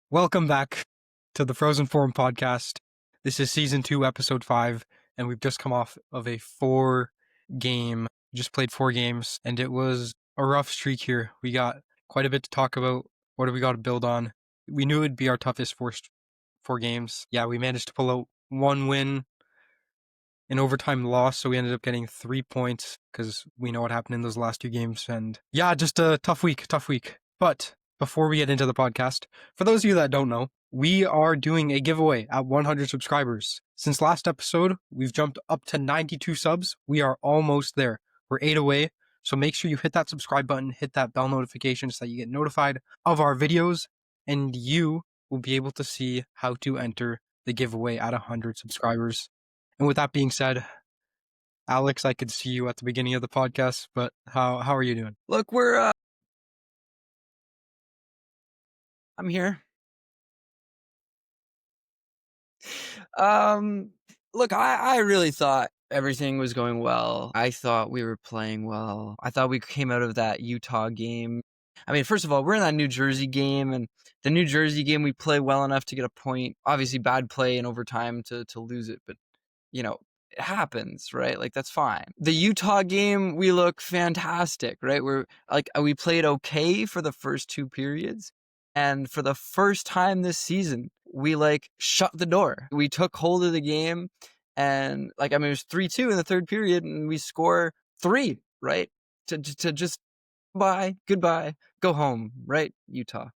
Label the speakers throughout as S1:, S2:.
S1: Welcome back to the Frozen Forum podcast. This is season 2, episode 5, and we've just come off of a 4-game, just played 4 games, and it was a rough streak here. We got quite a bit to talk about. What do we got to build on? We knew it'd be our toughest four games. Yeah, we managed to pull out 1 win, an overtime loss, so we ended up getting 3 points because we know what happened in those last 2 games. And yeah, just a tough week. But before we get into the podcast, for those of you that don't know, we are doing a giveaway at 100 subscribers. Since last episode, we've jumped up to 92 subs. We are almost there. We're 8 away. So make sure you hit that subscribe button, hit that bell notification so that you get notified of our videos, and you will be able to see how to enter the giveaway at 100 subscribers. And with that being said, Alex, I could see you at the beginning of the podcast, but how are you doing?
S2: Look, I'm here. Look, I really thought everything was going well. I thought we were playing well. I thought we came out of that Utah game. I mean, first of all, we're in that New Jersey game, and the New Jersey game, we play well enough to get a point. Obviously, bad play in overtime to lose it, but it happens, right? Like, that's fine. The Utah game, we look fantastic, right? We played okay for the first 2 periods. And for the first time this season, we shut the door. We took hold of the game, and it was 3-2 in the third period, and we score 3, right? To just goodbye, go home, right? Utah.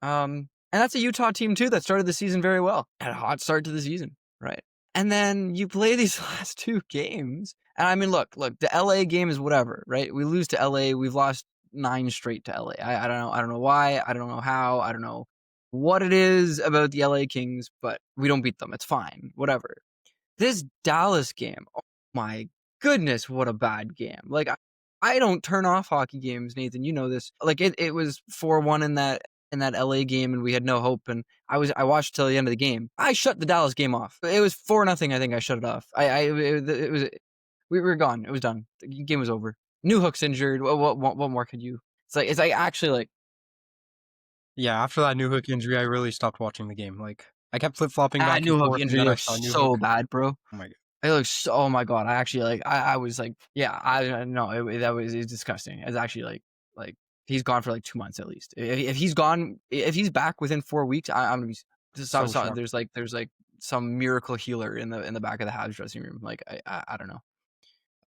S2: And that's a Utah team too that started the season very well. Had a hot start to the season, right? And then you play these last 2 games, and I mean, look, the LA game is whatever, right? We lose to LA. We've lost 9 straight to LA. I don't know. I don't know why. I don't know how. I don't know what it is about the LA Kings, but we don't beat them. It's fine. Whatever. This Dallas game, oh my goodness, what a bad game. I don't turn off hockey games, Nathan. You know this. It was 4-1 in that LA game, and we had no hope. And I watched till the end of the game. I shut the Dallas game off. It was 4-0. I think I shut it off. We were gone. It was done. The game was over. Newhook's injured. What more could you? It's actually
S1: Yeah, after that Newhook injury, I really stopped watching the game. I kept flip-flopping back and
S2: Newhook
S1: forth, and
S2: injury
S1: then I
S2: looks
S1: saw
S2: so
S1: Newhook.
S2: bad, bro.
S1: Oh my god.
S2: It looks so, oh my god. I actually I was yeah, I know it's disgusting. It's actually like he's gone for 2 months at least. If he's gone, if he's back within 4 weeks, I'm gonna be
S1: So shocked.
S2: there's some miracle healer in the back of the Habs dressing room. I don't know.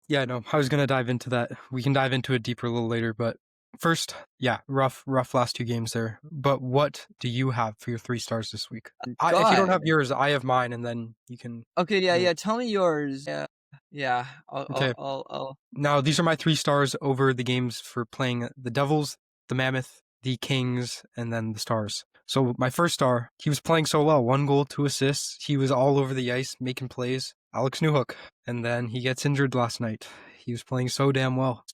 S1: Yeah, no, I was going to dive into that. We can dive into it deeper a little later, but first, yeah, rough last 2 games there. But what do you have for your 3 stars this week? If you don't have yours, I have mine, and then you can.
S2: Okay, yeah. Tell me yours. Yeah.
S1: Okay.
S2: I'll.
S1: Now, these are my 3 stars over the games for playing the Devils, the Mammoth, the Kings, and then the Stars. So my first star, he was playing so well. 1 goal, 2 assists. He was all over the ice, making plays. Alex Newhook. And then he gets injured last night. He was playing so damn well. It's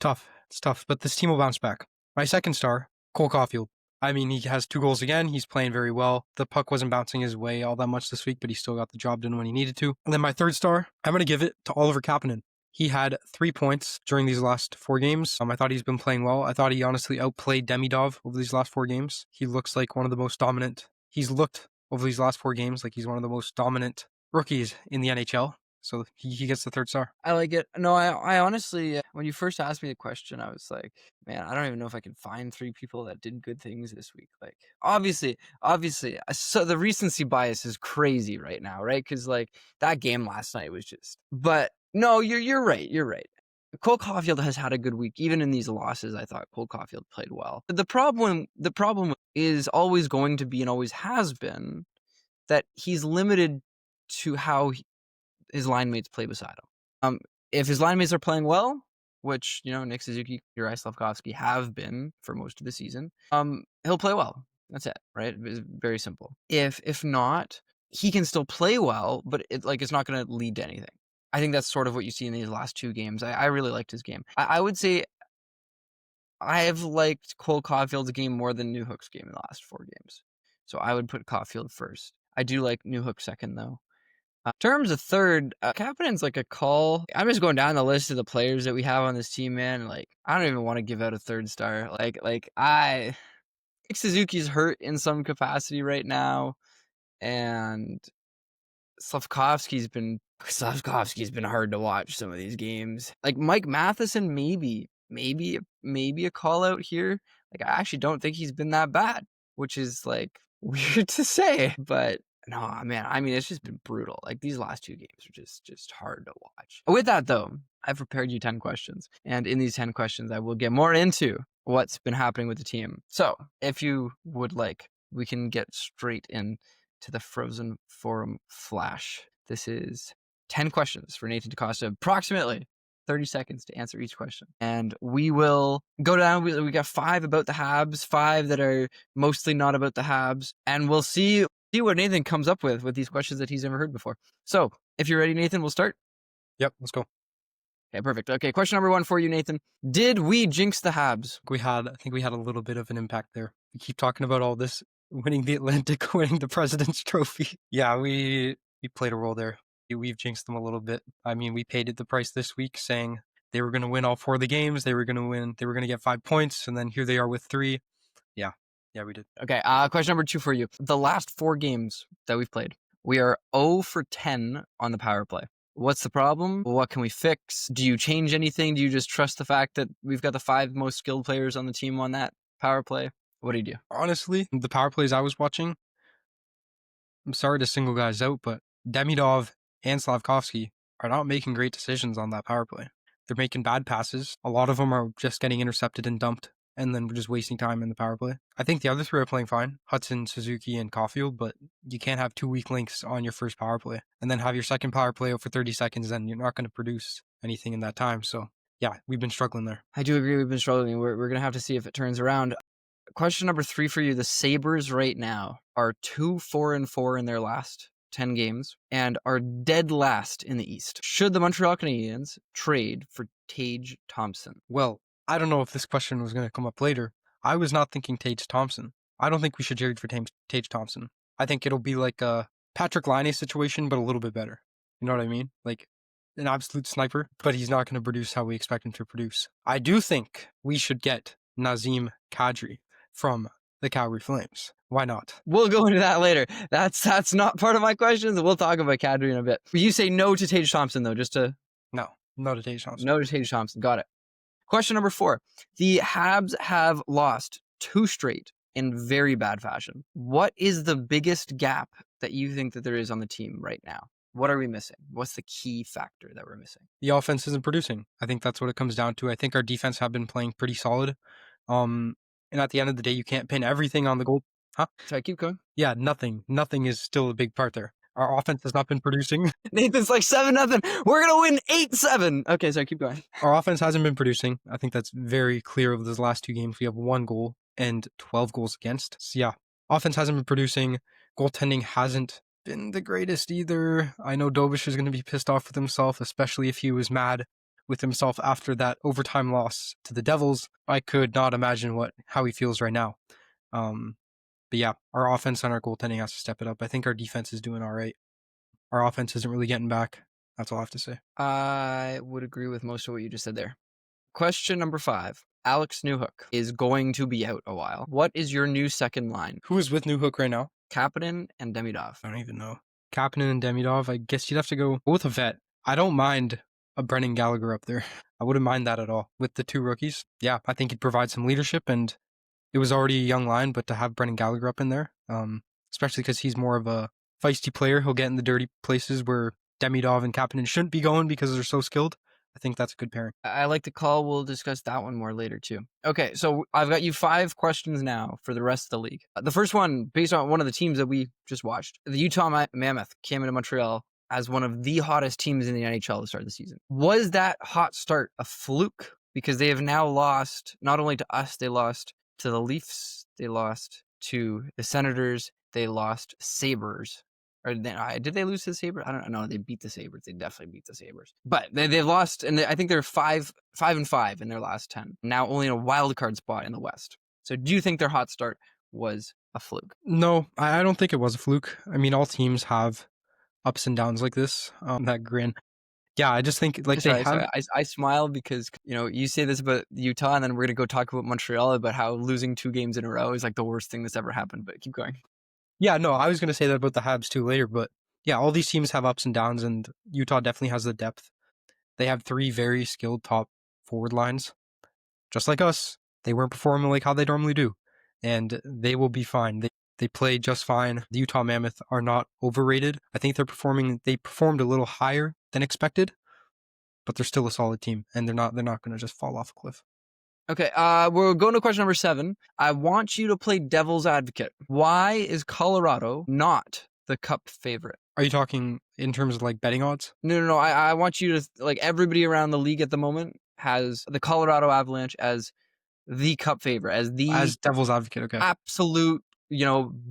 S1: tough, but this team will bounce back. My second star, Cole Caulfield. I mean, he has 2 goals again. He's playing very well. The puck wasn't bouncing his way all that much this week, but he still got the job done when he needed to. And then my third star, I'm going to give it to Oliver Kapanen. He had 3 points during these last 4 games. I thought he's been playing well. I thought he honestly outplayed Demidov over these last 4 games. He looks like one of the most dominant. He's looked over these last 4 games like he's one of the most dominant rookies in the NHL. So he gets the third star.
S2: I like it. No, I honestly, when you first asked me the question, I was like, man, I don't even know if I can find 3 people that did good things this week. Obviously, so the recency bias is crazy right now, right? Because that game last night was just. But no, you're right. You're right. Cole Caulfield has had a good week, even in these losses. I thought Cole Caulfield played well. The problem is always going to be, and always has been, that he's limited to how his line mates play beside him. If his line mates are playing well, which Nick Suzuki, Juraj Slafkovsky have been for most of the season, he'll play well. That's it, right? It's very simple. If not, he can still play well, but it's not going to lead to anything. I think that's sort of what you see in these last 2 games. I really liked his game. I would say I've liked Cole Caulfield's game more than Newhook's game in the last 4 games. So I would put Caulfield first. I do like Newhook second, though. In terms of third, Kapanen's a call. I'm just going down the list of the players that we have on this team, man. I don't even want to give out a third star. Suzuki's hurt in some capacity right now, and Slavkovsky's been hard to watch some of these games. Like Mike Matheson, maybe a call out here. Like I actually don't think he's been that bad, which is like weird to say, but no, man. I mean, it's just been brutal. Like these last two games are just hard to watch. With that though, I've prepared you 10 questions, and in these 10 questions, I will get more into what's been happening with the team. So, if you would like, we can get straight in to the Frozen Forum Flash. This is 10 questions for Nathan DaCosta, approximately 30 seconds to answer each question. And we will go down. We got 5 about the Habs, 5 that are mostly not about the Habs, and we'll see what Nathan comes up with these questions that he's never heard before. So, if you're ready, Nathan, we'll start.
S1: Yep, let's go.
S2: Okay, perfect. Okay, question number 1 for you, Nathan. Did we jinx the Habs?
S1: I think we had a little bit of an impact there. We keep talking about all this, winning the Atlantic, winning the President's Trophy. Yeah, we played a role there. We've jinxed them a little bit. I mean, we paid it the price this week, saying they were going to win all 4 of the games. They were going to win. They were going to get 5 points, and then here they are with 3. Yeah, we did.
S2: Okay, question number 2 for you. The last 4 games that we've played, we are 0 for 10 on the power play. What's the problem? What can we fix? Do you change anything? Do you just trust the fact that we've got the 5 most skilled players on the team on that power play? What do you do?
S1: Honestly, the power plays I was watching, I'm sorry to single guys out, but Demidov and Slavkovsky are not making great decisions on that power play. They're making bad passes. A lot of them are just getting intercepted and dumped, and then we're just wasting time in the power play. I think the other 3 are playing fine, Hudson, Suzuki, and Caulfield, but you can't have 2 weak links on your first power play and then have your second power play out for 30 seconds, and you're not going to produce anything in that time. So yeah, we've been struggling there.
S2: I do agree we've been struggling. We're going to have to see if it turns around. Question number 3 for you. The Sabres right now are 2-4-4 in their last 10 games and are dead last in the East. Should the Montreal Canadiens trade for Tage Thompson?
S1: Well, I don't know if this question was going to come up later. I was not thinking Tage Thompson. I don't think we should trade for Tage Thompson. I think it'll be like a Patrick Laine situation, but a little bit better. You know what I mean? Like an absolute sniper, but he's not going to produce how we expect him to produce. I do think we should get Nazem Kadri from the Calgary Flames. Why not?
S2: We'll go into that later. That's not part of my questions. We'll talk about Kadri in a bit. You say no to Tage Thompson, though, just to...
S1: No to Tage Thompson.
S2: No to Tage Thompson. Got it. Question number 4. The Habs have lost 2 straight in very bad fashion. What is the biggest gap that you think that there is on the team right now? What are we missing? What's the key factor that we're missing?
S1: The offense isn't producing. I think that's what it comes down to. I think our defense have been playing pretty solid. And at the end of the day, you can't pin everything on the goal. Huh?
S2: Sorry, keep going.
S1: Yeah, nothing. Nothing is still a big part there. Our offense has not been producing.
S2: Nathan's like 7-0. We're going to win 8-7. Okay, sorry, keep going.
S1: Our offense hasn't been producing. I think that's very clear over those last 2 games. We have 1 goal and 12 goals against. So yeah, offense hasn't been producing. Goaltending hasn't been the greatest either. I know Dobish is going to be pissed off with himself, especially if he was mad with himself after that overtime loss to the Devils. I could not imagine how he feels right now. But yeah, our offense and our goaltending has to step it up. I think our defense is doing all right. Our offense isn't really getting back. That's all I have to say.
S2: I would agree with most of what you just said there. Question number 5. Alex Newhook is going to be out a while. What is your new second line?
S1: Who is with Newhook right now?
S2: Kapanen and Demidov.
S1: I don't even know. Kapanen and Demidov. I guess you'd have to go with a vet. I don't mind a Brennan Gallagher up there. I wouldn't mind that at all. With the 2 rookies, yeah, I think he'd provide some leadership, and it was already a young line, but to have Brennan Gallagher up in there, especially because he's more of a feisty player, he'll get in the dirty places where Demidov and Kapanen shouldn't be going because they're so skilled. I think that's a good pairing.
S2: I like the call. We'll discuss that one more later too. Okay, so I've got you 5 questions now for the rest of the league. The first one, based on one of the teams that we just watched, the Utah Mammoth came into Montreal as one of the hottest teams in the NHL to start the season. Was that hot start a fluke? Because they have now lost, not only to us, they lost to the Leafs, they lost to the Senators, they lost Sabres. Or did they lose to the Sabres? I don't know. They beat the Sabres. They definitely beat the Sabres. But they've lost, and I think they're 5-5 in their last 10. Now only in a wild card spot in the West. So do you think their hot start was a fluke?
S1: No, I don't think it was a fluke. I mean, all teams have ups and downs like this. That grin. Yeah, I just think like they
S2: Sorry,
S1: have.
S2: sorry. I smile because, you say this about Utah, and then we're gonna go talk about Montreal, about how losing 2 games in a row is like the worst thing that's ever happened. But keep going.
S1: Yeah, no, I was going to say that about the Habs too later, but yeah, all these teams have ups and downs, and Utah definitely has the depth. They have 3 very skilled top forward lines, just like us. They weren't performing like how they normally do, and they will be fine. They play just fine. The Utah Mammoth are not overrated. I think they performed a little higher than expected, but they're still a solid team, and they're not going to just fall off a cliff.
S2: Okay, we're going to question number 7. I want you to play devil's advocate. Why is Colorado not the Cup favorite?
S1: Are you talking in terms of like betting odds?
S2: No. I want you to, like, everybody around the league at the moment has the Colorado Avalanche as the Cup favorite, as the
S1: As devil's advocate, okay.
S2: absolute,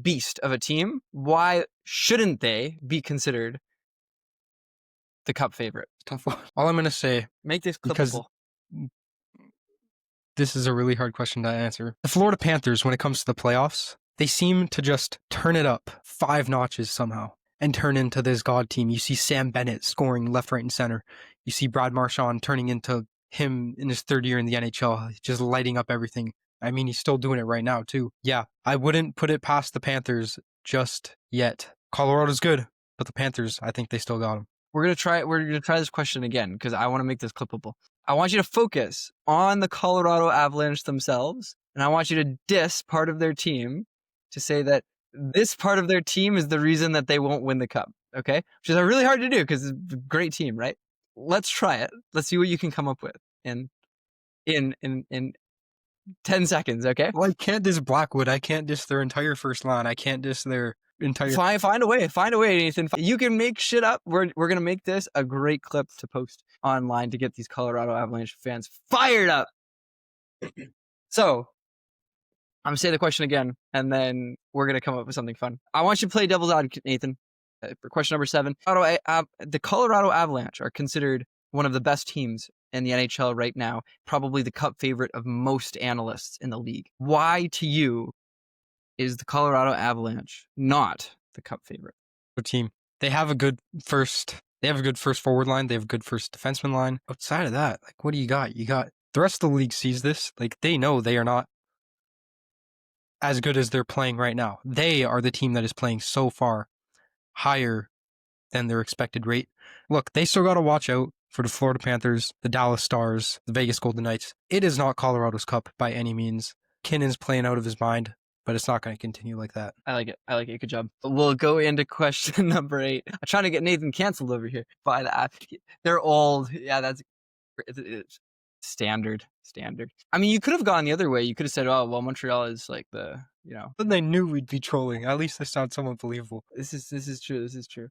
S2: beast of a team. Why shouldn't they be considered the Cup favorite?
S1: Tough one. All I'm going to say,
S2: Make this
S1: because
S2: clippable.
S1: this is a really hard question to answer. The Florida Panthers, when it comes to the playoffs, they seem to just turn it up 5 notches somehow and turn into this god team. You see Sam Bennett scoring left, right, and center. You see Brad Marchand turning into him in his 3rd year in the NHL, just lighting up everything. I mean, he's still doing it right now, too. Yeah, I wouldn't put it past the Panthers just yet. Colorado's good, but the Panthers, I think they still got them.
S2: We're gonna try this question again because I want to make this clippable. I want you to focus on the Colorado Avalanche themselves, and I want you to diss part of their team to say that this part of their team is the reason that they won't win the Cup. Okay, which is really hard to do because it's a great team, right? Let's try it. Let's see what you can come up with in 10 seconds. Okay.
S1: Well, I can't diss Blackwood. I can't diss their entire first line. I can't diss their entire.
S2: Find a way, Nathan. You can make shit up. We're gonna make this a great clip to post online to get these Colorado Avalanche fans fired up. So I'm gonna say the question again, and then we're gonna come up with something fun. I want you to play devil's advocate, Nathan, for question number 7. The Colorado Avalanche are considered one of the best teams in the NHL right now, probably the Cup favorite of most analysts in the league. Why, to you, is the Colorado Avalanche not the Cup favorite?
S1: Team. They have a good first forward line. They have a good first defenseman line. Outside of that, like, what do you got? You got the rest of the league sees this. Like, they know they are not as good as they're playing right now. They are the team that is playing so far higher than their expected rate. Look, they still got to watch out for the Florida Panthers, the Dallas Stars, the Vegas Golden Knights. It is not Colorado's Cup by any means. Kinnon's playing out of his mind, but it's not going to continue like that.
S2: I like it. Good job. We'll go into question number 8. I'm trying to get Nathan canceled over here by the app. They're old. Yeah, it's standard. I mean, you could have gone the other way. You could have said, "Oh, well, Montreal is like the."
S1: But they knew we'd be trolling. At least this sounds somewhat believable.
S2: This is true.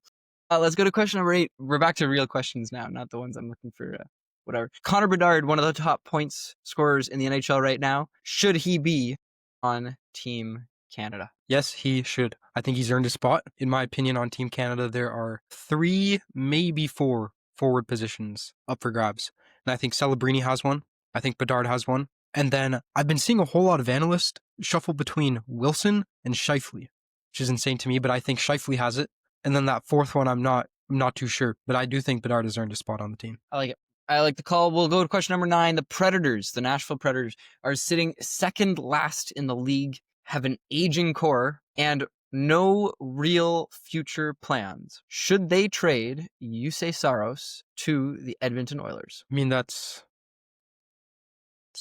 S2: Let's go to question number 8. We're back to real questions now, not the ones I'm looking for. Whatever. Connor Bedard, one of the top points scorers in the NHL right now. Should he be on Team Canada?
S1: Yes, he should. I think he's earned a spot. In my opinion, on Team Canada, there are 3, maybe 4 forward positions up for grabs. And I think Celebrini has one. I think Bedard has one. And then I've been seeing a whole lot of analysts shuffle between Wilson and Scheifele, which is insane to me, but I think Scheifele has it. And then that 4th one, I'm not too sure, but I do think Bedard has earned a spot on the team.
S2: I like it. I like the call. We'll go to question number 9. The Predators, the Nashville Predators, are sitting second last in the league, have an aging core, and no real future plans. Should they trade Jussi Saros to the Edmonton Oilers?
S1: I mean, it's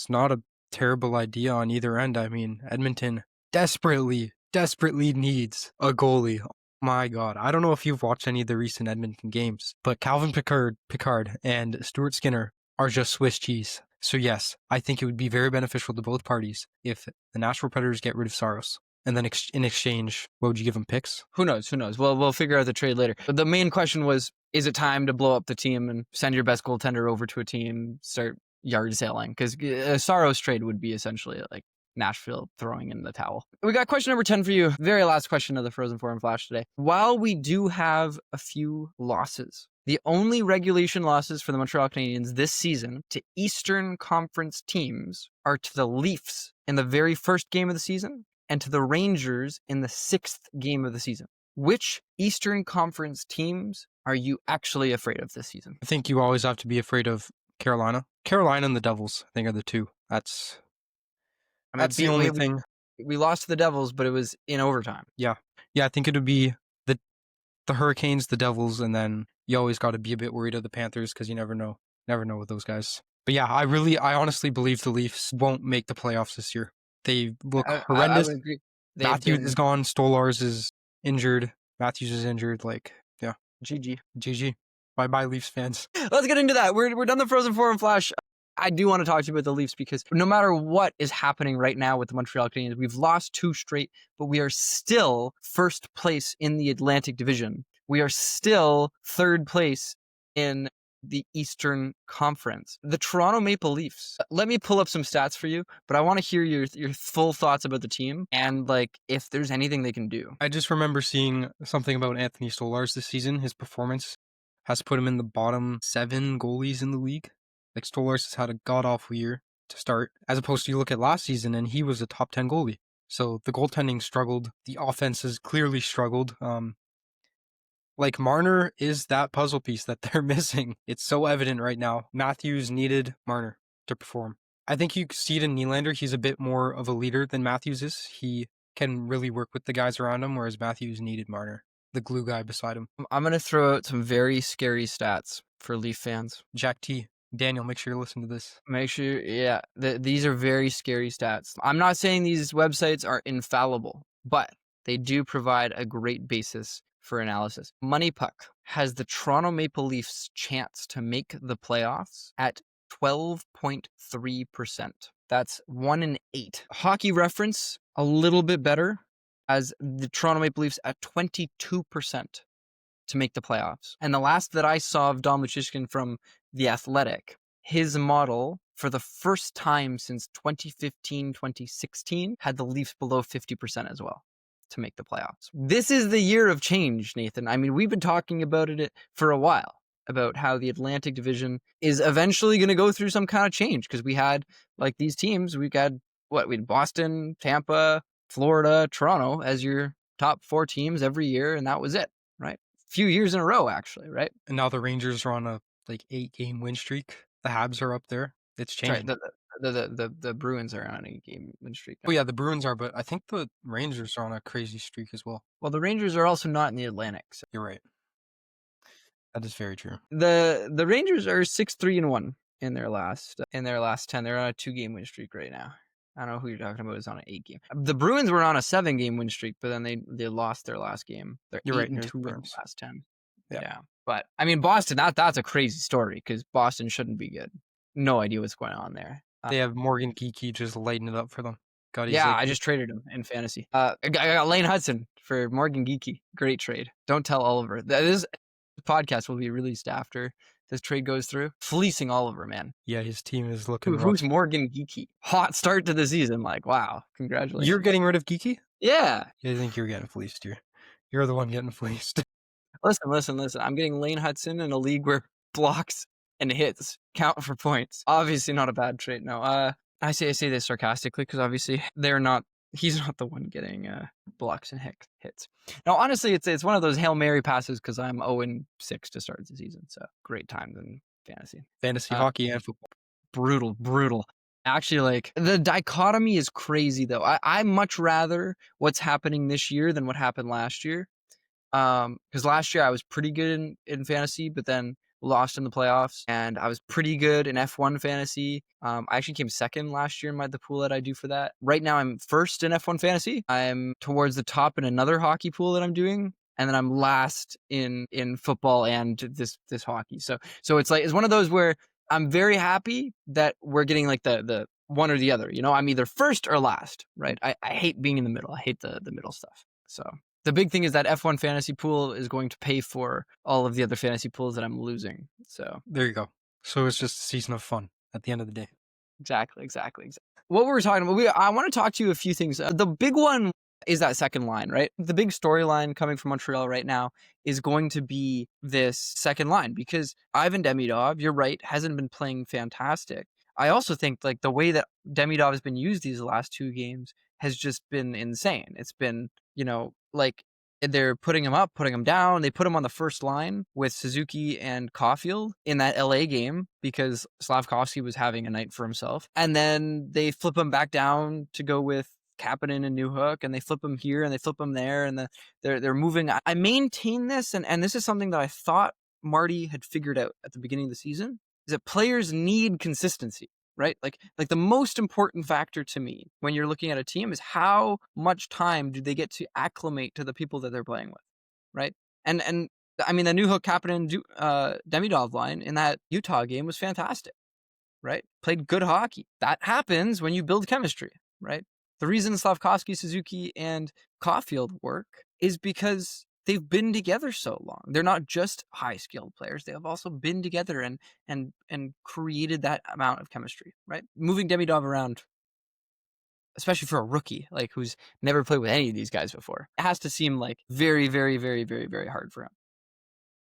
S1: not a terrible idea on either end. I mean, Edmonton desperately needs a goalie. My God, I don't know if you've watched any of the recent Edmonton games, but Calvin Picard and Stuart Skinner are just Swiss cheese. So yes, I think it would be very beneficial to both parties if the Nashville Predators get rid of Saros. And then in exchange, what would you give him, picks?
S2: Who knows? Well, we'll figure out the trade later. But the main question was, is it time to blow up the team and send your best goaltender over to a team, start yard sailing? Because a Saros trade would be essentially like Nashville throwing in the towel. We got question number 10 for you. Very last question of the Frozen Forum Flash today. While we do have a few losses, the only regulation losses for the Montreal Canadiens this season to Eastern Conference teams are to the Leafs in the very first game of the season and to the Rangers in the 6th game of the season. Which Eastern Conference teams are you actually afraid of this season?
S1: I think you always have to be afraid of Carolina. Carolina and the Devils, I think, are the two. That's
S2: I mean,
S1: that's the only thing.
S2: we lost to the Devils, but it was in overtime.
S1: Yeah. Yeah, I think it would be the Hurricanes, the Devils, and then you always got to be a bit worried of the Panthers because you never know. Never know with those guys. But yeah, I honestly believe the Leafs won't make the playoffs this year. They look
S2: I
S1: horrendous.
S2: would agree. They've
S1: Matthews is
S2: been
S1: gone. Stolars is injured. Matthews is injured. Like, yeah,
S2: GG.
S1: GG. Bye bye, Leafs fans.
S2: Let's get into that. We're done the Frozen Four and Flash. I do want to talk to you about the Leafs because no matter what is happening right now with the Montreal Canadiens, we've lost 2 straight, but we are still first place in the Atlantic Division. We are still third place in the Eastern Conference. The Toronto Maple Leafs. Let me pull up some stats for you, but I want to hear your full thoughts about the team and like if there's anything they can do.
S1: I just remember seeing something about Anthony Stolars this season. His performance has put him in the bottom 7 goalies in the league. Like, Stolars has had a god-awful year to start, as opposed to you look at last season and he was a top 10 goalie. So the goaltending struggled. The offense has clearly struggled. Like, Marner is that puzzle piece that they're missing. It's so evident right now. Matthews needed Marner to perform. I think you see it in Nylander. He's a bit more of a leader than Matthews is. He can really work with the guys around him, whereas Matthews needed Marner, the glue guy beside him.
S2: I'm going to throw out some very scary stats for Leaf fans.
S1: Jack T. Daniel, make sure you listen to this.
S2: Make sure, yeah, these are very scary stats. I'm not saying these websites are infallible, but they do provide a great basis for analysis. Money Puck has the Toronto Maple Leafs chance to make the playoffs at 12.3%. That's 1 in 8. Hockey Reference, a little bit better, as the Toronto Maple Leafs at 22% to make the playoffs. And the last that I saw of Dom Luciszkin from The Athletic, his model for the first time since 2015, 2016 had the Leafs below 50% as well to make the playoffs. This is the year of change, Nathan. I mean, we've been talking about it for a while, about how the Atlantic Division is eventually going to go through some kind of change because we had like these teams. We had Boston, Tampa, Florida, Toronto as your top 4 teams every year, and that was it, right? Few years in a row, actually, right?
S1: And now the Rangers are on a 8-game win streak. The Habs are up there. It's changing.
S2: Sorry, the Bruins are on a game win streak now.
S1: Oh yeah, the Bruins are, but I think the Rangers are on a crazy streak as well.
S2: Well, the Rangers are also not in the Atlantic. So.
S1: You're right. That is very true.
S2: The Rangers are 6-3-1 in their last 10. They're on a 2-game win streak right now. I don't know who you're talking about is on an 8-game. The Bruins were on a 7-game win streak, but then they lost their last game. They're
S1: You're right.
S2: 8-2 in the last 10.
S1: Yeah.
S2: Yeah. But I mean, Boston, that's a crazy story because Boston shouldn't be good. No idea what's going on there.
S1: They have Morgan Geekie just lighting it up for them.
S2: I just traded him in fantasy. I got Lane Hudson for Morgan Geekie. Great trade. Don't tell Oliver. This podcast will be released after this trade goes through. Fleecing Oliver, man.
S1: Yeah, his team is looking rough.
S2: Who's Morgan Geekie? Hot start to the season. Like, wow. Congratulations.
S1: You're getting rid of Geekie?
S2: Yeah.
S1: I think you're getting fleeced here. You're the one getting fleeced.
S2: Listen. I'm getting Lane Hudson in a league where blocks and hits count for points. Obviously not a bad trade. No, I say this sarcastically because obviously he's not the one getting blocks and hits. Now, honestly, it's one of those Hail Mary passes because I'm 0-6 to start the season. So great time in fantasy.
S1: Fantasy hockey and football.
S2: Brutal. Actually, like the dichotomy is crazy though. I much rather what's happening this year than what happened last year. Because last year I was pretty good in fantasy, but then lost in the playoffs, and I was pretty good in F1 fantasy. I actually came second last year in the pool that I do for that. Right now I'm first in F1 fantasy. I'm towards the top in another hockey pool that I'm doing, and then I'm last in football and this hockey. So it's one of those where I'm very happy that we're getting like the one or the other. You know, I'm either first or last, right? I hate being in the middle. I hate the middle stuff. So the big thing is that F1 fantasy pool is going to pay for all of the other fantasy pools that I'm losing. So
S1: there you go. So it's just a season of fun at the end of the day.
S2: Exactly. What we were talking about, I want to talk to you a few things. The big one is that second line, right? The big storyline coming from Montreal right now is going to be this second line because Ivan Demidov, you're right, hasn't been playing fantastic. I also think like the way that Demidov has been used these last 2 games has just been insane. It's been, like They're putting him up, putting him down. They put him on the first line with Suzuki and Caulfield in that LA game because Slavkovsky was having a night for himself. And then they flip him back down to go with Kapanen and Newhook, and they flip him here and they flip him there, and they're moving. I maintain this, and this is something that I thought Marty had figured out at the beginning of the season, is that players need consistency. Right? Like the most important factor to me when you're looking at a team is how much time do they get to acclimate to the people that they're playing with, right? And I mean, the Newhook, Kapanen, Demidov line in that Utah game was fantastic, right? Played good hockey. That happens when you build chemistry, right? The reason Slavkovsky, Suzuki, and Caulfield work is because they've been together so long. They're not just high-skilled players. They have also been together and created that amount of chemistry, right? Moving Demidov around, especially for a rookie, like who's never played with any of these guys before, it has to seem like very, very, very, very, very hard for him.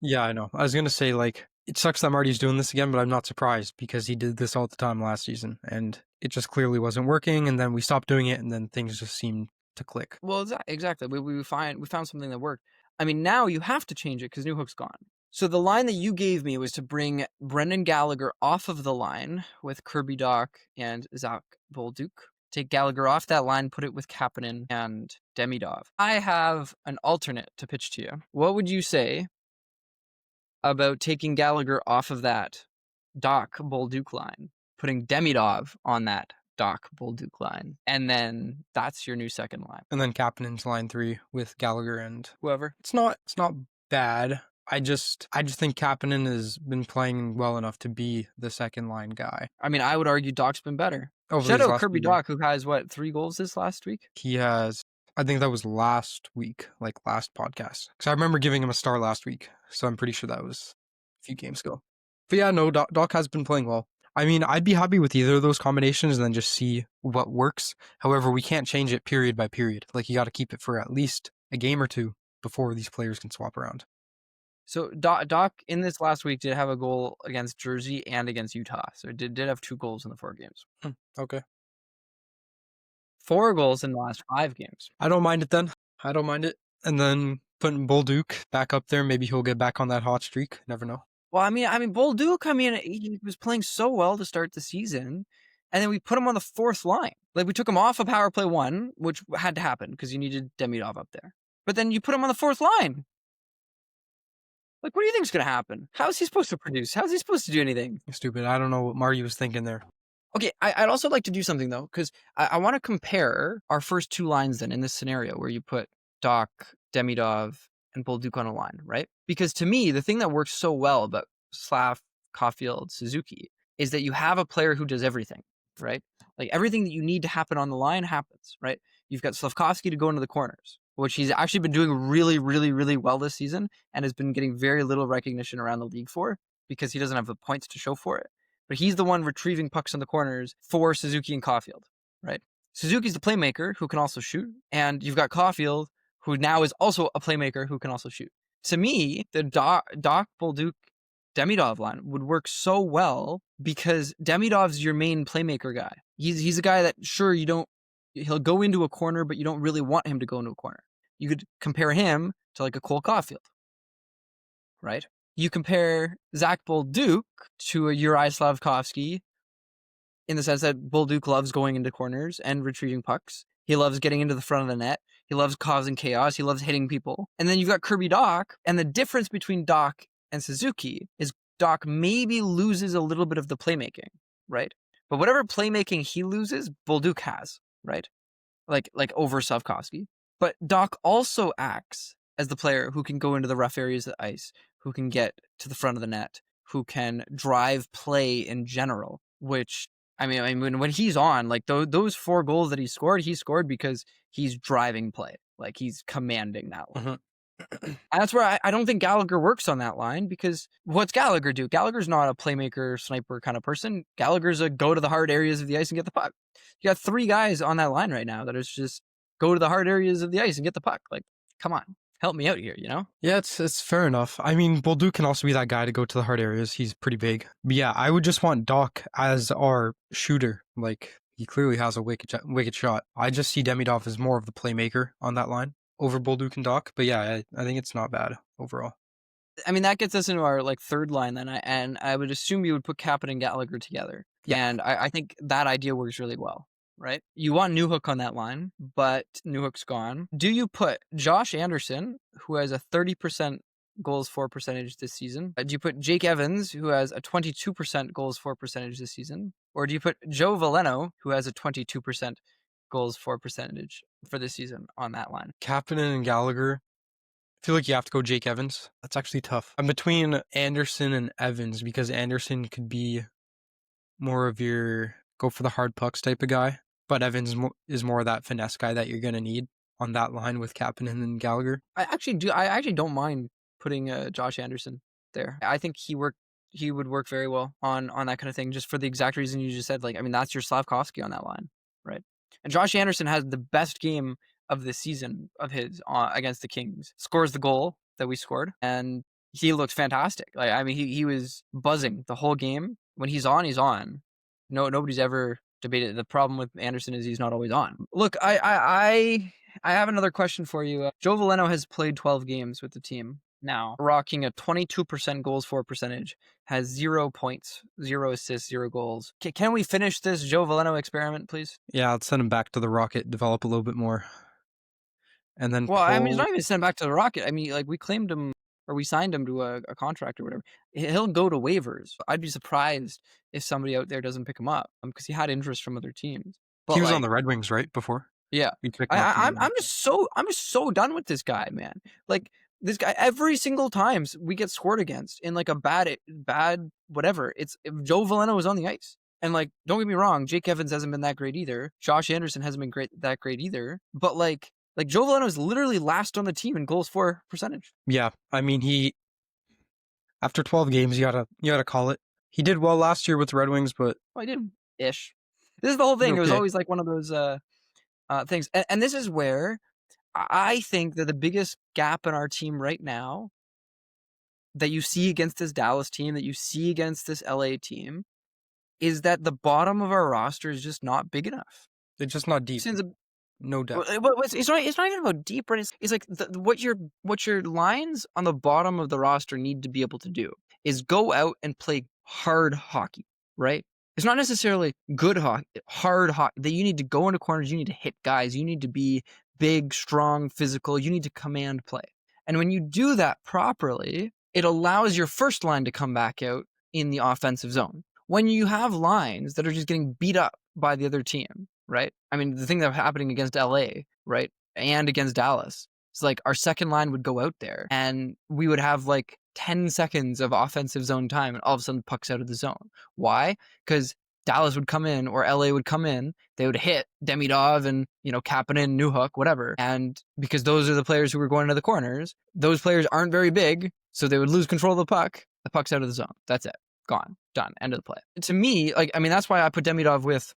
S1: Yeah, I know. I was going to say, like, it sucks that Marty's doing this again, but I'm not surprised because he did this all the time last season, and it just clearly wasn't working, and then we stopped doing it, and then things just seemed to click.
S2: Well, exactly. We found something that worked. I mean, now you have to change it because Newhook's gone. So the line that you gave me was to bring Brendan Gallagher off of the line with Kirby Dach and Zach Bolduc. Take Gallagher off that line, put it with Kapanen and Demidov. I have an alternate to pitch to you. What would you say about taking Gallagher off of that Dach Bolduc line, putting Demidov on that Dach Bolduc line, and then that's your new second line?
S1: And then Kapanen's line 3 with Gallagher and
S2: Whoever.
S1: It's not bad. I just think Kapanen has been playing well enough to be the second line guy.
S2: I mean, I would argue Dach's been better.
S1: Over
S2: Shout
S1: these
S2: out
S1: last
S2: Kirby
S1: few games.
S2: Dach, who has, 3 goals this last week?
S1: He has, I think that was last week, like last podcast. Because I remember giving him a star last week, so I'm pretty sure that was a few games ago. But yeah, no, Doc has been playing well. I mean, I'd be happy with either of those combinations and then just see what works. However, we can't change it period by period. Like, you got to keep it for at least a game or two before these players can swap around.
S2: So Dach in this last week did have a goal against Jersey and against Utah. So it did have 2 goals in the 4 games.
S1: Okay.
S2: 4 goals in the last 5 games.
S1: I don't mind it then. I don't mind it. And then putting Bolduc back up there, maybe he'll get back on that hot streak. Never know.
S2: Well, I mean, Bolduc, he was playing so well to start the season, and then we put him on the 4th line. Like, we took him off of power play 1, which had to happen because you needed Demidov up there. But then you put him on the 4th line. Like, what do you think is going to happen? How is he supposed to produce? How is he supposed to do anything?
S1: Stupid. I don't know what Marty was thinking there.
S2: Okay, I'd also like to do something, though, because I want to compare our first 2 lines then in this scenario where you put Dach, Demidov, and Bolduc on a line, right? Because to me, the thing that works so well about Slav, Caulfield, Suzuki is that you have a player who does everything, right? Like, everything that you need to happen on the line happens, right? You've got Slavkovsky to go into the corners, which he's actually been doing really, really, really well this season and has been getting very little recognition around the league for because he doesn't have the points to show for it. But he's the one retrieving pucks in the corners for Suzuki and Caulfield, right? Suzuki's the playmaker who can also shoot, and you've got Caulfield, who now is also a playmaker who can also shoot. To me, the Dach Bolduc Demidov line would work so well because Demidov's your main playmaker guy. He's a guy that, sure, he'll go into a corner, but you don't really want him to go into a corner. You could compare him to like a Cole Caulfield, right? You compare Zach Bolduc to a Uri Slavkovsky in the sense that Bolduc loves going into corners and retrieving pucks. He loves getting into the front of the net. He loves causing chaos. He loves hitting people. And then you've got Kirby Dach, and the difference between Dach and Suzuki is Dach maybe loses a little bit of the playmaking, right? But whatever playmaking he loses, Bolduc has, right? Like over Slavkovsky. But Dach also acts as the player who can go into the rough areas of the ice, who can get to the front of the net, who can drive play in general, which, I mean, when he's on, like those 4 goals that he scored because he's driving play. Like, he's commanding that line.
S1: Mhm.
S2: And that's where I don't think Gallagher works on that line because what's Gallagher do? Gallagher's not a playmaker, sniper kind of person. Gallagher's a go to the hard areas of the ice and get the puck. You got 3 guys on that line right now that is just go to the hard areas of the ice and get the puck. Like, come on. Help me out here, you know?
S1: Yeah, it's fair enough. I mean, Bolduc can also be that guy to go to the hard areas. He's pretty big. But yeah, I would just want Dach as our shooter. Like, he clearly has a wicked shot. I just see Demidov as more of the playmaker on that line. over Bolduc and Doc. But yeah, I think it's not bad overall.
S2: I mean, that gets us into our like third line then, and I would assume you would put Kapanen and Gallagher together,
S1: Yeah.
S2: and I think that idea works really well, right? You want Newhook on that line, but Newhook's gone. Do you put Josh Anderson, who has a 30% goals for percentage this season? Do you put Jake Evans, who has a 22% goals for percentage this season? Or do you put Joe Veleno, who has a 22% goals for percentage for this season on that line?
S1: Kapanen and Gallagher. I feel like you have to go Jake Evans. That's actually tough. I'm between Anderson and Evans because Anderson could be more of your go for the hard pucks type of guy, but Evans is more of that finesse guy that you're going to need on that line with Kapanen and Gallagher.
S2: I actually don't mind putting Josh Anderson there. I think he would work very well on that kind of thing, just for the exact reason you just said. Like, I mean, that's your Slavkovsky on that line, right? And Josh Anderson has the best game of the season of his against the Kings. Scores the goal that we scored, and he looks fantastic. Like, I mean, he was buzzing the whole game. When he's on, he's on. No, nobody's ever debated. The problem with Anderson is he's not always on. Look, I have another question for you. Joe Veleno has played 12 games with the team now, rocking a 22% goals for percentage, has 0 points, 0 assists, 0 goals. Can we finish this Joe Veleno experiment, please?
S1: Yeah, let's send him back to the Rocket, develop a little bit more. And then
S2: Well, I mean, he's not even sent back to the Rocket. I mean, like, we claimed him, or we signed him to a contract or whatever. He'll go to waivers. I'd be surprised if somebody out there doesn't pick him up, because he had interest from other teams. But
S1: he was on
S2: like,
S1: the Red Wings, right, before?
S2: yeah,
S1: We picked him up from the
S2: I'm just so done with this guy, man. Like, this guy, every single times we get scored against in like a bad whatever, it's if Joe Veleno is on the ice. And like, don't get me wrong, Jake Evans hasn't been that great either. Josh Anderson hasn't been that great either. But like Joe Veleno is literally last on the team in goals for percentage.
S1: Yeah, I mean, he after 12 games, you gotta call it. He did well last year with the Red Wings, but
S2: Well, I did ish. This is the whole thing. It was
S1: okay.
S2: always like one of those things, and this is where I think that the biggest gap in our team right now that you see against this Dallas team, that you see against this LA team, is that the bottom of our roster is just not big enough.
S1: It's just not deep.
S2: Since
S1: No depth.
S2: it's not even about deep, right? It's like what your lines on the bottom of the roster need to be able to do is go out and play hard hockey, right? It's not necessarily good hockey, hard hockey. That you need to go into corners, you need to hit guys, you need to be big, strong, physical, you need to command play. And when you do that properly, it allows your first line to come back out in the offensive zone. When you have lines that are just getting beat up by the other team, right? I mean, the thing that was happening against LA, right? And against Dallas, it's like our second line would go out there and we would have like 10 seconds of offensive zone time, and all of a sudden puck's out of the zone. Why? Because Dallas would come in or LA would come in, they would hit Demidov and, Kapanen, Newhook, whatever. And because those are the players who were going into the corners, those players aren't very big, so they would lose control of the puck's out of the zone. That's it. Gone. Done. End of the play. To me, like, I mean, that's why I put Demidov with,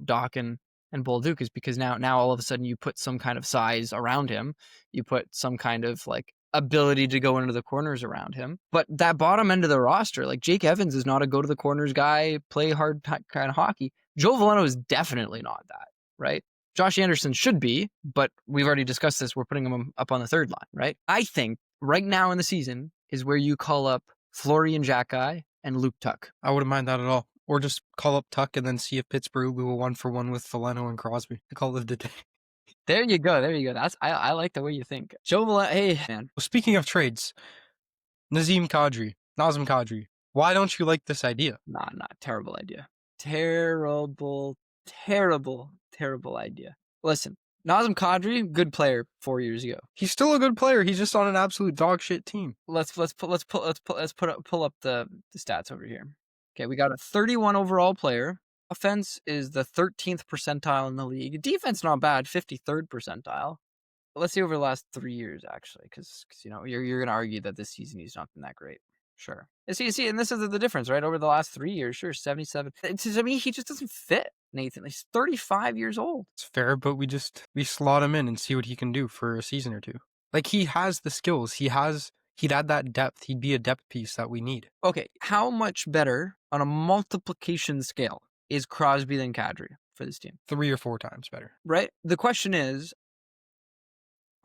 S2: Doc and Bolduc, is because now all of a sudden you put some kind of size around him. You put some kind of like ability to go into the corners around him. But that bottom end of the roster, like Jake Evans is not a go to the corners guy, play hard kind of hockey. Joe Veleno is definitely not that, right? Josh Anderson should be, but we've already discussed this. We're putting him up on the third line, right? I think right now in the season is where you call up Florian Xhekaj and Luke Tuck.
S1: I wouldn't mind that at all. Or just call up Tuck and then see if Pittsburgh will go 1-for-1 with Veleno and Crosby. Call it a day.
S2: There you go. I like the way you think. Joe Veleno, hey man.
S1: Speaking of trades, Nazem Kadri. Why don't you like this idea?
S2: Nah, terrible idea. Terrible idea. Listen, Nazem Kadri, good player 4 years ago.
S1: He's still a good player. He's just on an absolute dog shit team.
S2: Pull up the stats over here. Okay, we got a 31 overall player. Offense is the 13th percentile in the league. Defense not bad, 53rd percentile. But let's see over the last 3 years, actually, because you're gonna argue that this season he's not been that great. Sure. See, and this is the difference, right? Over the last 3 years, sure, 77. To me, he just doesn't fit, Nathan. He's 35 years old.
S1: It's fair, but we slot him in and see what he can do for a season or two. Like, he has the skills. He'd add that depth. He'd be a depth piece that we need.
S2: Okay, how much better on a multiplication scale is Crosby than Kadri for this team?
S1: 3 or 4 times better.
S2: Right? The question is,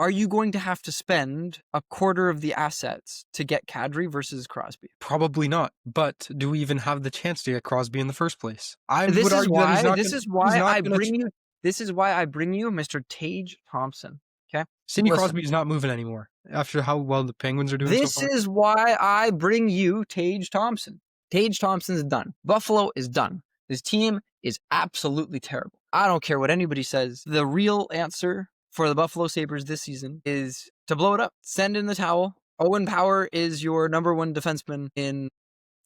S2: are you going to have to spend a quarter of the assets to get Kadri versus Crosby?
S1: Probably not. But do we even have the chance to get Crosby in the first place? I would
S2: This is
S1: argue that he's
S2: why.
S1: not
S2: This
S1: going.
S2: is
S1: He's
S2: why
S1: not
S2: I
S1: going to.
S2: bring you. This is why I bring you Mr. Tage Thompson. Okay,
S1: Sidney
S2: listen.
S1: Crosby is not moving anymore after how well the Penguins are doing so
S2: This
S1: far.
S2: is why I bring you Tage Thompson. Tage Thompson's done. Buffalo is done. This team is absolutely terrible. I don't care what anybody says. The real answer for the Buffalo Sabres this season is to blow it up. Send in the towel. Owen Power is your number one defenseman in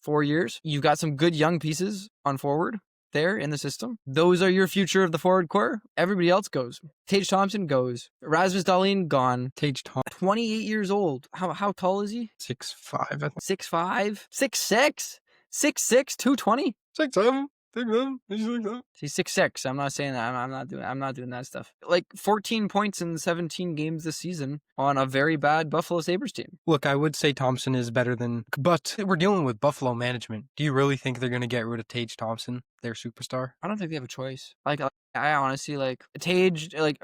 S2: 4 years. You've got some good young pieces on forward there in the system. Those are your future of the forward core. Everybody else goes. Tage Thompson goes. Rasmus Dahlin gone.
S1: Tage Thompson,
S2: 28 years old. How tall is he?
S1: 6'5", I think.
S2: 6'5", 6'6", 6'6", 220.
S1: 6'7", 6'7", he's like that.
S2: He's 6'6". I'm not saying that. I'm not doing that stuff. Like 14 points in 17 games this season on a very bad Buffalo Sabres team.
S1: Look, I would say Thompson is better than, but we're dealing with Buffalo management. Do you really think they're going to get rid of Tage Thompson, their superstar?
S2: I don't think they have a choice. Like I honestly like Tage, like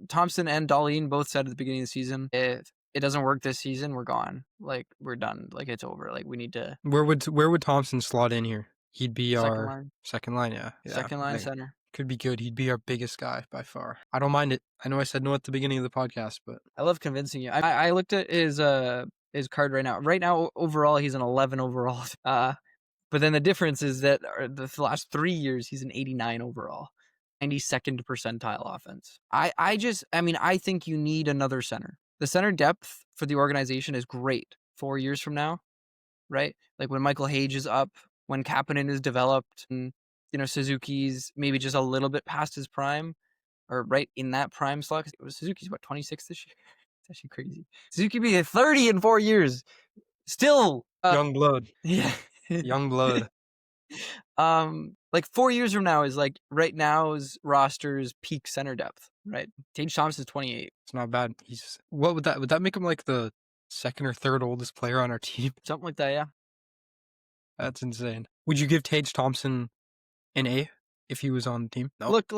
S2: Thompson and Dahlin both said at the beginning of the season, if it doesn't work this season, we're gone. Like we're done. Like it's over. Like we need to.
S1: Where would Thompson slot in here? He'd be
S2: Second
S1: our
S2: line.
S1: second line, yeah.
S2: Second line center.
S1: Could be good. He'd be our biggest guy by far. I don't mind it. I know I said no at the beginning of the podcast, but
S2: I love convincing you. I looked at his card right now. Right now, overall, he's an 11 overall. But then the difference is that the last 3 years, he's an 89 overall. 92nd percentile offense. I think you need another center. The center depth for the organization is great 4 years from now, right? Like when Michael Hage is up, when Kapanen is developed, and Suzuki's maybe just a little bit past his prime, or right in that prime slot. Suzuki's what, 26 this year? It's actually crazy. Suzuki be 30 in 4 years. Still
S1: young blood.
S2: Yeah.
S1: Young blood.
S2: Like 4 years from now is like right now's roster's peak center depth, right? Tage Thompson's 28.
S1: It's not bad. Would that make him like the second or third oldest player on our team?
S2: Something like that, yeah.
S1: That's insane. Would you give Tage Thompson an A if he was on the team?
S2: No. Look,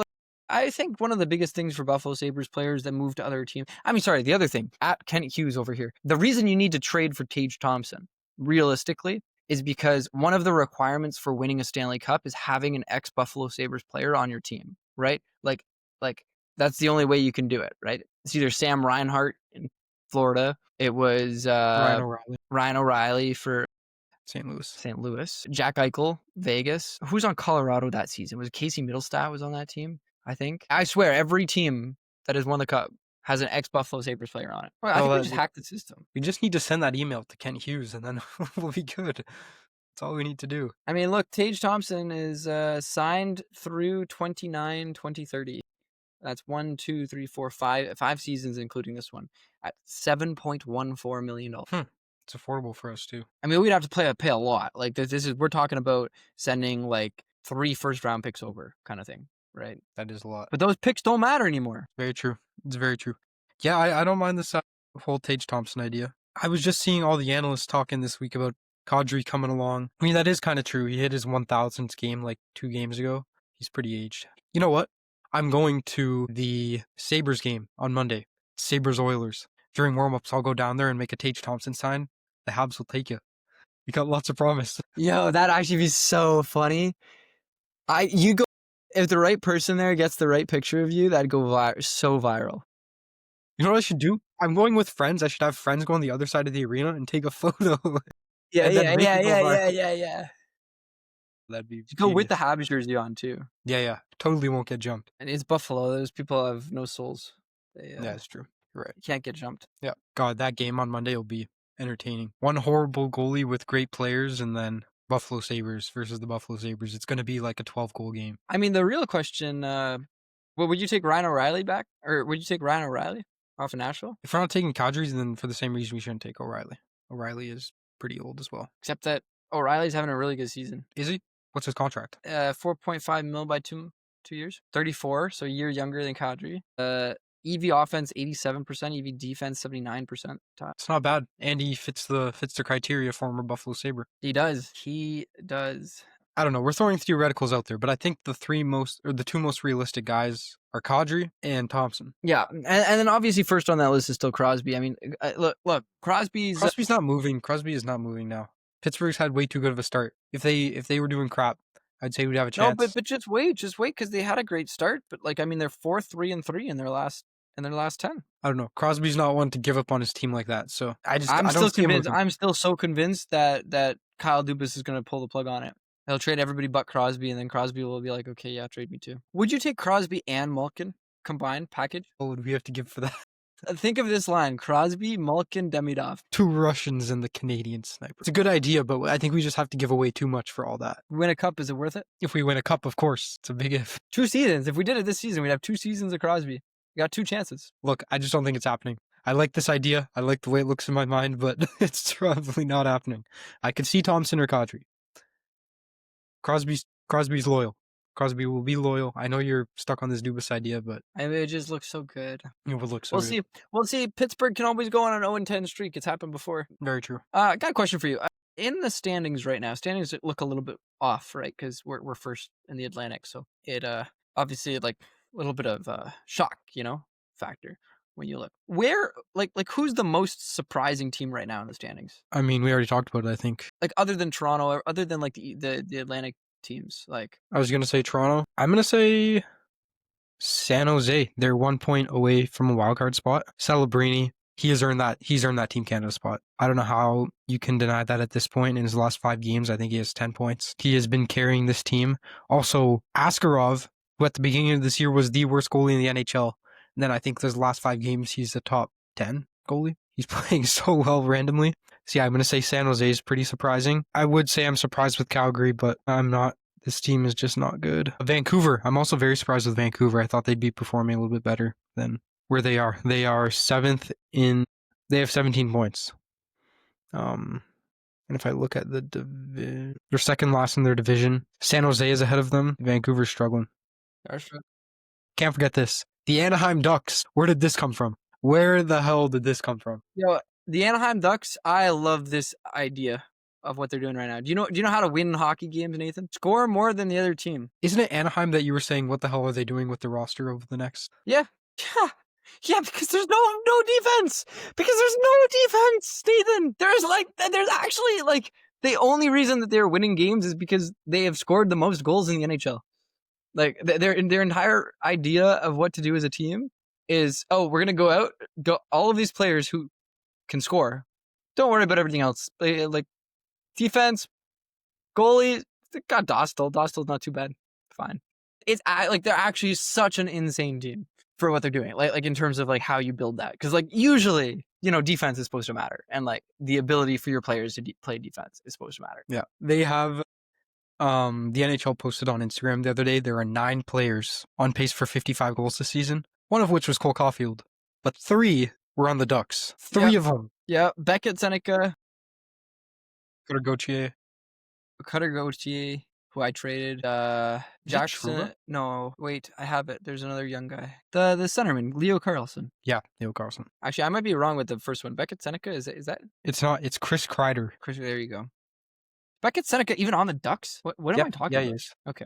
S2: I think one of the biggest things for Buffalo Sabres players that move to other teams, the other thing, at Kent Hughes over here, the reason you need to trade for Tage Thompson, realistically, is because one of the requirements for winning a Stanley Cup is having an ex-Buffalo Sabres player on your team, right? Like that's the only way you can do it, right? It's either Sam Reinhart in Florida. It was Ryan O'Reilly for St. Louis. Jack Eichel, Vegas. Who's on Colorado that season? Was it Casey Middlestat was on that team? I think. I swear, every team that has won the Cup has an ex-Buffalo Sabres player on it. Well, I think we just hacked the system.
S1: We just need to send that email to Kent Hughes, and then we'll be good. That's all we need to do.
S2: I mean, look, Tage Thompson is signed through 2030. That's 1, 2, 3, 4, 5 seasons, including this one, at $7.14 million.
S1: It's affordable for us too.
S2: I mean, we'd have to pay a lot. Like we're talking about sending like 3 first-round picks over, kind of thing, right?
S1: That is a lot.
S2: But those picks don't matter anymore.
S1: Very true. It's very true. Yeah, I don't mind this whole Tage Thompson idea. I was just seeing all the analysts talking this week about Kadri coming along. I mean, that is kind of true. He hit his 1,000th game like 2 games ago. He's pretty aged. You know what? I'm going to the Sabres game on Monday. Sabres-Oilers. During warm-ups, I'll go down there and make a Tage Thompson sign. The Habs will take you. You got lots of promise.
S2: Yo, that'd actually be so funny. If the right person there gets the right picture of you, that'd go so viral.
S1: You know what I should do? I'm going with friends. I should have friends go on the other side of the arena and take a photo.
S2: Yeah.
S1: That'd be
S2: go with the Habs jersey on too.
S1: Yeah. Totally won't get jumped.
S2: And it's Buffalo. Those people have no souls.
S1: Yeah, that's true. You're right.
S2: You can't get jumped.
S1: Yeah. God, that game on Monday will be entertaining. One horrible goalie with great players, and then Buffalo Sabres versus the Buffalo Sabres. It's going to be like a 12-goal game. I
S2: mean, the real question, would you take Ryan O'Reilly back? Or would you take Ryan O'Reilly off of Nashville?
S1: If we're not taking Kadri, then for the same reason we shouldn't take O'Reilly. O'Reilly is pretty old as well.
S2: Except that O'Reilly's having a really good season.
S1: Is he? What's his contract?
S2: $4.5 million by 2 years. 34, so a year younger than Kadri. EV offense 87%, EV defense 79%.
S1: It's not bad, and he fits the criteria for former Buffalo Sabre.
S2: He does.
S1: I don't know. We're throwing theoreticals out there, but I think the two most realistic guys are Kadri and Thompson.
S2: Yeah, and then obviously first on that list is still Crosby. I mean, look, Crosby's
S1: not moving. Crosby is not moving now. Pittsburgh's had way too good of a start. If they were doing crap, I'd say we'd have a
S2: no,
S1: chance.
S2: but just wait because they had a great start. But like, I mean, they're 4-3-3 in their last 10.
S1: I don't know. Crosby's not one to give up on his team like that. So I
S2: I'm
S1: don't
S2: still
S1: see him
S2: convinced.
S1: moving.
S2: I'm still so convinced that Kyle Dubas is going to pull the plug on it. He'll trade everybody but Crosby, and then Crosby will be like, okay, yeah, trade me too. Would you take Crosby and Malkin combined package?
S1: What would we have to give for that?
S2: Think of this line: Crosby, Malkin, Demidov.
S1: 2 Russians and the Canadian sniper. It's a good idea, but I think we just have to give away too much for all that.
S2: Win a cup, is it worth it?
S1: If we win a cup, of course. It's a big if.
S2: 2 seasons. If we did it this season, we'd have 2 seasons of Crosby. We got 2 chances.
S1: Look, I just don't think it's happening. I like this idea. I like the way it looks in my mind, but it's probably not happening. I could see Thompson or Kadri. Crosby's loyal. Crosby will be loyal. I know you're stuck on this Dubas idea, but
S2: I mean, it just looks so good.
S1: it would look so
S2: We'll
S1: good.
S2: see. We'll see. Pittsburgh can always go on an 0-10 streak. It's happened before.
S1: Very true.
S2: I got a question for you. In the standings right now, standings look a little bit off, right? Because we're first in the Atlantic, so it obviously like a little bit of shock, factor when you look. Where like who's the most surprising team right now in the standings?
S1: I mean, we already talked about it, I think.
S2: Like other than Toronto, or other than like the Atlantic teams, like
S1: I was going to say Toronto. I'm going to say San Jose. They're 1 point away from a wildcard spot. Celebrini, he's earned that Team Canada spot. I don't know how you can deny that at this point. In his last 5 games, I think he has 10 points. He has been carrying this team. Also, Askarov, who at the beginning of this year was the worst goalie in the NHL. And then I think those last 5 games, he's the top 10 goalie. He's playing so well randomly. So yeah, I'm going to say San Jose is pretty surprising. I would say I'm surprised with Calgary, but I'm not. This team is just not good. Vancouver, I'm also very surprised with Vancouver. I thought they'd be performing a little bit better than where they are. They are 7th they have 17 points. And if I look at they're second last in their division. San Jose is ahead of them. Vancouver's struggling. Can't forget this. The Anaheim Ducks. Where did this come from? Where the hell did this come from?
S2: The Anaheim Ducks, I love this idea of what they're doing right now. Do you know how to win hockey games, Nathan? Score more than the other team.
S1: Isn't it Anaheim that you were saying, what the hell are they doing with the roster over the next?
S2: Yeah. Because there's no defense. Because there's no defense, Nathan. There's actually like the only reason that they're winning games is because they have scored the most goals in the NHL. Like their entire idea of what to do as a team is, we're gonna go all of these players who can score. Don't worry about everything else. Like defense, goalie. Got Dostal. Dostal's not too bad. Fine. It's like they're actually such an insane team for what they're doing. Like in terms of like how you build that, because like usually defense is supposed to matter, and like the ability for your players to play defense is supposed to matter.
S1: Yeah, they have. The NHL posted on Instagram the other day there are 9 players on pace for 55 goals this season. One of which was Cole Caulfield, but 3 were on the Ducks. 3 of them.
S2: Yeah, Beckett, Seneca,
S1: Cutter
S2: Gauthier, who I traded. Jackson. No, wait, I have it. There's another young guy. The centerman, Leo Carlson.
S1: Yeah, Leo Carlson.
S2: Actually, I might be wrong with the first one. Beckett, Seneca, is that?
S1: It's not. It's Chris Kreider.
S2: There you go. Beckett, Seneca, even on the Ducks? What am I talking about?
S1: Yeah, he is.
S2: Okay.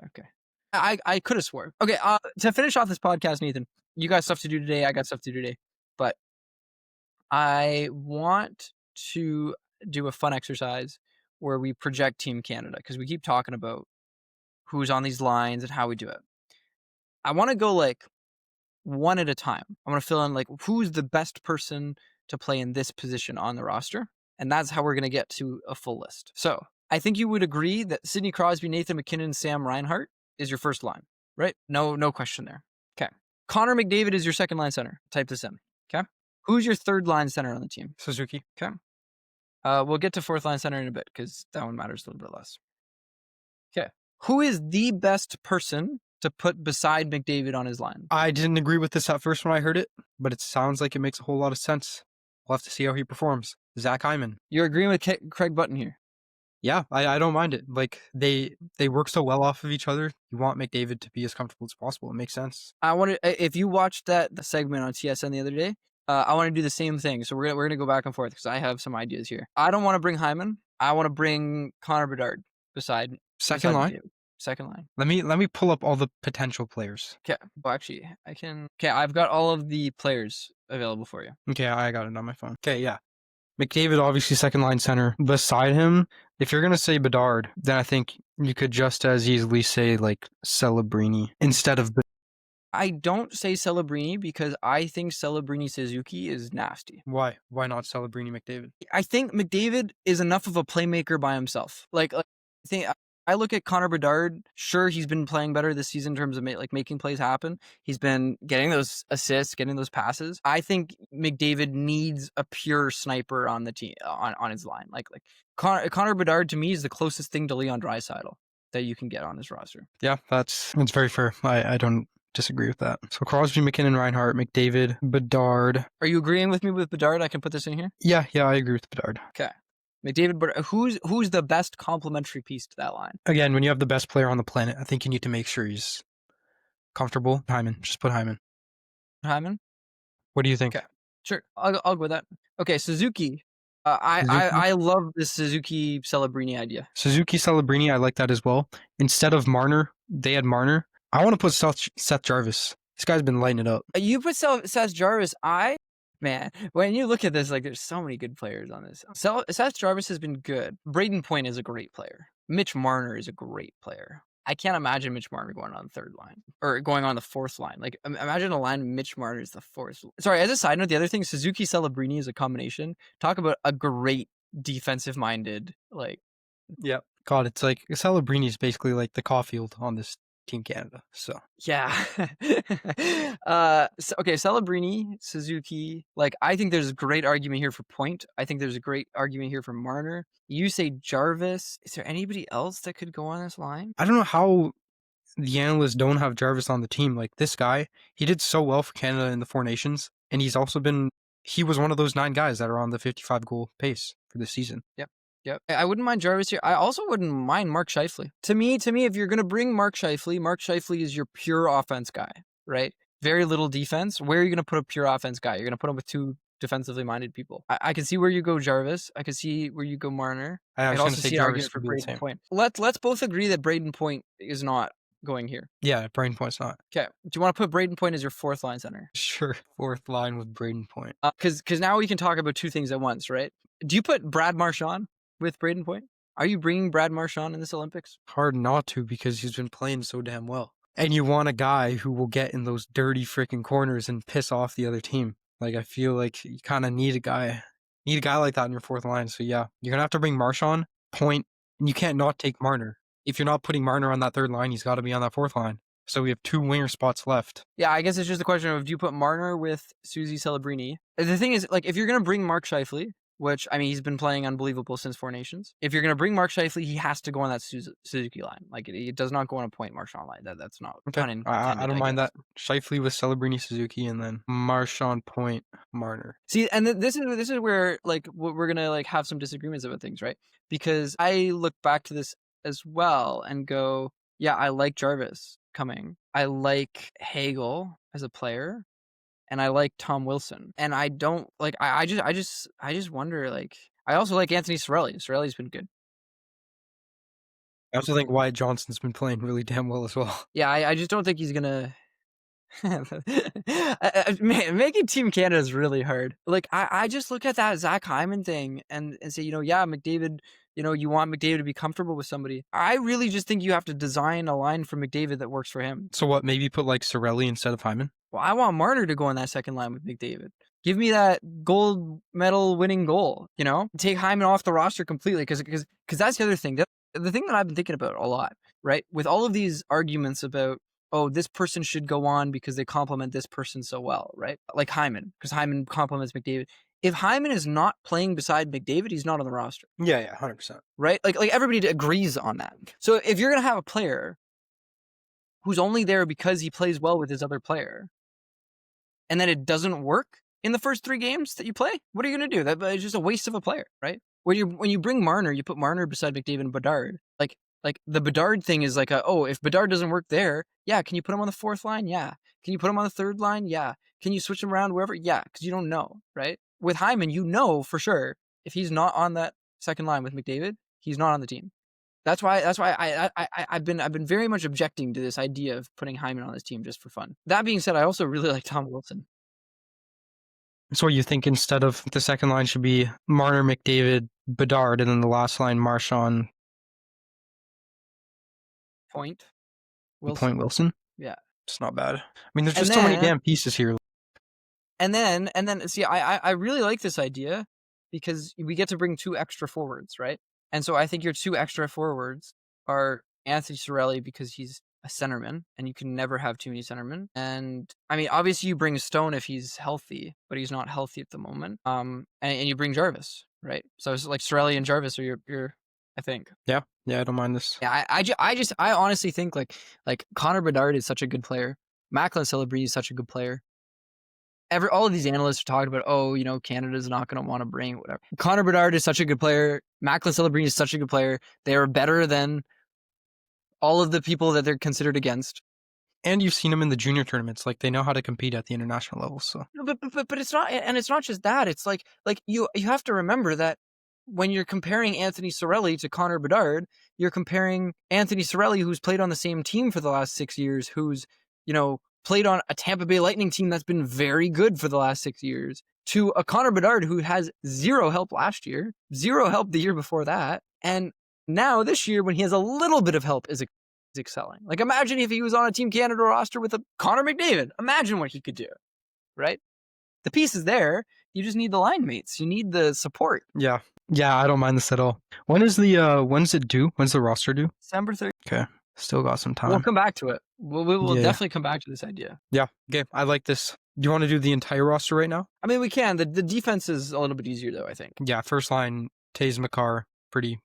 S2: I could have swore. Okay, to finish off this podcast, Nathan, you got stuff to do today. I got stuff to do today. But I want to do a fun exercise where we project Team Canada, because we keep talking about who's on these lines and how we do it. I want to go like one at a time. I want to fill in like who's the best person to play in this position on the roster. And that's how we're going to get to a full list. So I think you would agree that Sidney Crosby, Nathan MacKinnon, Sam Reinhart is your first line, right? No question there. Okay. Connor McDavid is your second line center. Type this in. Okay. Who's your third line center on the team?
S1: Suzuki.
S2: Okay. We'll get to fourth line center in a bit because that one matters a little bit less. Okay. Who is the best person to put beside McDavid on his line?
S1: I didn't agree with this at first when I heard it, but it sounds like it makes a whole lot of sense. We'll have to see how he performs. Zach Hyman.
S2: You're agreeing with Craig Button here?
S1: Yeah, I don't mind it. Like they work so well off of each other. You want McDavid to be as comfortable as possible. It makes sense.
S2: If you watched the segment on TSN the other day, I want to do the same thing. So we're gonna go back and forth because I have some ideas here. I don't want to bring Hyman. I want to bring Connor Bedard beside
S1: Second
S2: beside
S1: line?
S2: McDavid. Second line.
S1: Let me pull up all the potential players.
S2: Okay. Well, actually, I can. Okay, I've got all of the players available for you.
S1: Okay, I got it on my phone. Okay, yeah. McDavid, obviously second line center. Beside him, if you're gonna say Bedard, then I think you could just as easily say like Celebrini instead of.
S2: I don't say Celebrini because I think Celebrini Suzuki is nasty.
S1: Why? Why not Celebrini McDavid?
S2: I think McDavid is enough of a playmaker by himself. I think I look at Connor Bedard. Sure, he's been playing better this season in terms of making plays happen. He's been getting those assists, getting those passes. I think McDavid needs a pure sniper on the team on his line. Connor Bedard to me is the closest thing to Leon Draisaitl that you can get on this roster.
S1: Yeah, that's very fair. I don't disagree with that. So Crosby, McKinnon, Reinhart, McDavid, Bedard.
S2: Are you agreeing with me with Bedard? I can put this in here.
S1: Yeah, I agree with Bedard.
S2: Okay. McDavid, but who's the best complementary piece to that line?
S1: Again, when you have the best player on the planet, I think you need to make sure he's comfortable. Hyman, just put Hyman.
S2: Hyman?
S1: What do you think?
S2: Okay, sure. I'll go with that. Okay, Suzuki.
S1: Suzuki?
S2: I love the Suzuki Celebrini idea.
S1: Suzuki Celebrini, I like that as well. Instead of Marner, they had Marner. I want to put Seth Jarvis. This guy's been lighting it up.
S2: You put Seth Jarvis. Man, when you look at this, like, there's so many good players on this. Seth Jarvis has been good. Braden Point is a great player. Mitch Marner is a great player. I can't imagine Mitch Marner going on the third line or going on the fourth line. Like, imagine a line Mitch Marner is the fourth. Sorry, as a side note, the other thing, Suzuki Celebrini is a combination. Talk about a great defensive-minded, like.
S1: Yep. God, it's like Celebrini is basically like the Caulfield on this Team Canada. So
S2: yeah. Okay, Celebrini, Suzuki. Like, I think there's a great argument here for Point. I think there's a great argument here for Marner. You say Jarvis. Is there anybody else that could go on this line?
S1: I don't know how the analysts don't have Jarvis on the team. Like, this guy, he did so well for Canada in the Four Nations, and he was one of those 9 guys that are on the 55 goal pace for this season.
S2: Yep. I wouldn't mind Jarvis here. I also wouldn't mind Mark Scheifele. To me, if you're going to bring Mark Scheifele is your pure offense guy, right? Very little defense. Where are you going to put a pure offense guy? You're going to put him with 2 defensively minded people. I can see where you go Jarvis. I can see where you go Marner.
S1: I
S2: can
S1: was
S2: also
S1: going to say
S2: see an
S1: Jarvis
S2: argument for
S1: would be the
S2: Braden
S1: same.
S2: Point. Let's both agree that Braden Point is not going here.
S1: Yeah, Braden Point's not.
S2: Okay. Do you want to put Braden Point as your fourth line center?
S1: Sure. Fourth line with Braden Point.
S2: Because now we can talk about 2 things at once, right? Do you put Brad Marchand with Braden Point? Are you bringing Brad Marchand in this Olympics?
S1: Hard not to, because he's been playing so damn well. And you want a guy who will get in those dirty freaking corners and piss off the other team. Like, I feel like you kind of need a guy like that in your fourth line. So yeah, you're gonna have to bring Marchand, Point, and you can't not take Marner. If you're not putting Marner on that third line, he's got to be on that fourth line. So we have 2 winger spots left.
S2: Yeah, I guess it's just a question of, do you put Marner with Suzy Celebrini? The thing is, like, if you're gonna bring Mark Scheifele, which, I mean, he's been playing unbelievable since Four Nations. If you're going to bring Mark Scheifele, he has to go on that Suzuki line. Like, it does not go on a Point Marchand line. That's not
S1: okay. I don't mind that. Scheifele with Celebrini, Suzuki, and then Marchand, Point, Marner.
S2: See, and this is where, like, we're going to, like, have some disagreements about things, right? Because I look back to this as well and go, yeah, I like Jarvis coming. I like Hagel as a player. And I like Tom Wilson. And I don't like. I just wonder. Like, I also like Anthony Cirelli. Cirelli's been good.
S1: I also think Wyatt Johnson's been playing really damn well as well.
S2: Yeah, I just don't think he's gonna. Man, making Team Canada is really hard. Like, I just look at that Zach Hyman thing and say, yeah, McDavid. You want McDavid to be comfortable with somebody. I really just think you have to design a line for McDavid that works for him.
S1: So what? Maybe put like Cirelli instead of Hyman.
S2: Well, I want Marner to go on that second line with McDavid. Give me that gold medal winning goal, Take Hyman off the roster completely, because that's the other thing. The thing that I've been thinking about a lot, right? With all of these arguments about, oh, this person should go on because they complement this person so well, right? Like Hyman, because Hyman complements McDavid. If Hyman is not playing beside McDavid, he's not on the roster.
S1: Yeah, 100%.
S2: Right? Like everybody agrees on that. So if you're going to have a player who's only there because he plays well with his other player, and then it doesn't work in the first 3 games that you play, what are you going to do? It's just a waste of a player, right? When you bring Marner, you put Marner beside McDavid and Bedard. Like the Bedard thing is like, if Bedard doesn't work there, yeah, can you put him on the fourth line? Yeah. Can you put him on the third line? Yeah. Can you switch him around wherever? Yeah, because you don't know, right? With Hyman, for sure, if he's not on that second line with McDavid, he's not on the team. That's why I've been very much objecting to this idea of putting Hyman on this team just for fun. That being said, I also really like Tom Wilson.
S1: So you think instead of the second line should be Marner, McDavid, Bedard, and then the last line Marchand,
S2: Point
S1: Point
S2: Wilson.
S1: Wilson?
S2: Yeah.
S1: It's not bad. I mean, there's
S2: And
S1: just so many
S2: then
S1: damn pieces here.
S2: see, I really like this idea because we get to bring 2 extra forwards, right? And so I think your 2 extra forwards are Anthony Cirelli because he's a centerman, and you can never have too many centermen. And I mean, obviously you bring Stone if he's healthy, but he's not healthy at the moment. And you bring Jarvis, right? So it's like Cirelli and Jarvis are your I think.
S1: Yeah, I don't mind this.
S2: Yeah, I honestly think like Connor Bedard is such a good player. Macklin Celebrini is such a good player. All of these analysts are talking about, oh, you know, Canada's not going to want to bring whatever. Connor Bedard is such a good player. Macklin Celebrini is such a good player. They are better than all of the people that they're considered against.
S1: And you've seen them in the junior tournaments. Like, they know how to compete at the international level. So,
S2: But it's not, and it's not just that. It's like you have to remember that when you're comparing Anthony Cirelli to Connor Bedard, you're comparing Anthony Cirelli, who's played on the same team for the last 6 years, who's, you know, played on a Tampa Bay Lightning team that's been very good for the last 6 years, to a Connor Bedard who has zero help last year, zero help the year before that, and now this year when he has a little bit of help is excelling. Like, imagine if he was on a Team Canada roster with a Connor McDavid. Imagine what he could do, right? The piece is there. You just need the line mates. You need the support.
S1: yeah, I don't mind this at all. When's it due? When's the roster due?
S2: December 30th.
S1: Okay, still got some time.
S2: We'll come back to it. We'll
S1: Yeah.
S2: definitely come back to this idea.
S1: Yeah, okay, I like this. Do you want to do the entire roster right now?
S2: I mean, we can. The defense is a little bit easier, though, I think.
S1: Yeah, first line, Taze McCarr, pretty